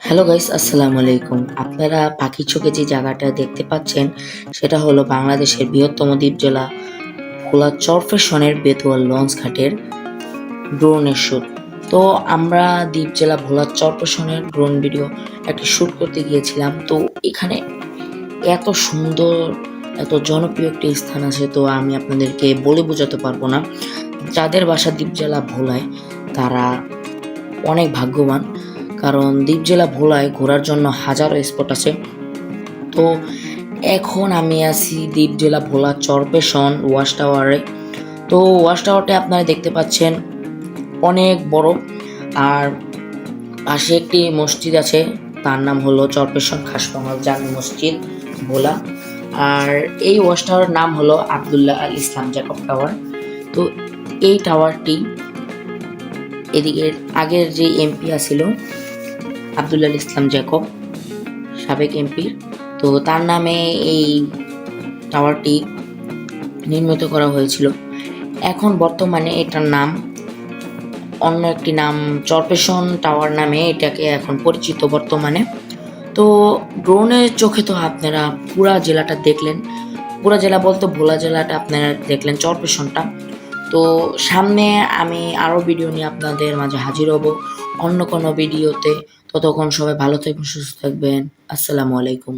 Hello guys, আসসালামু আলাইকুম। আপনারা পাখি চোখে যে জায়গাটা দেখতে পাচ্ছেন সেটা হলো বাংলাদেশের বৃহত্তম দ্বীপ জেলা ভোলা চরফেশনের বেতুয়া লঞ্চ ঘাটের ড্রোনের শ্যুট। তো আমরা দ্বীপ জেলা ভোলা চরফেশনের ড্রোন ভিডিও একটা শ্যুট করতে গিয়েছিলাম। তো এখানে এত সুন্দর, এত জনপ্রিয় একটি স্থান আছে, তো আমি আপনাদেরকে বলে বোঝাতে পারবো না। যাদের বাসা দ্বীপ জেলা ভোলায় তারা অনেক ভাগ্যবান, কারণ দ্বীপ জেলা ভোলায় ঘোরার জন্য হাজারো স্পট আছে। তো এখন আমি আছি দ্বীপ জেলা ভোলা চরপেশন ওয়াচ টাওয়ারে। তো ওয়াচ টাওয়ারটা আপনারা দেখতে পাচ্ছেন অনেক বড়, আর পাশে একটি মসজিদ আছে, তার নাম হলো চরপেশন খাসবাঙাল জামি মসজিদ ভোলা। আর এই ওয়াচ টাওয়ারের নাম হলো আবদুল্লাহ আল ইসলাম জ্যাকব টাওয়ার। তো এই টাওয়ারটি এদিকের আগের যে এমপি আছিল আবদুল্লাহ ইসলাম জ্যাকব, সাবেক এমপি, তো তার নামে এই টাওয়ারটি নির্মিত করা হয়েছিল। এখন বর্তমানে এটার নাম অন্য একটি নাম, চরপেশন টাওয়ার নামে এটাকে এখন পরিচিত বর্তমানে। তো ড্রোনের চোখে তো আপনারা পুরা জেলাটা দেখলেন, পুরা জেলা বলতে ভোলা জেলাটা আপনারা দেখলেন, চরপেশনটা। তো সামনে আমি আরও ভিডিও নিয়ে আপনাদের মাঝে হাজির হব অন্য কোনো ভিডিওতে। ততক্ষণ সবাই ভালো থাকবেন, সুস্থ থাকবেন। আসসালামু আলাইকুম।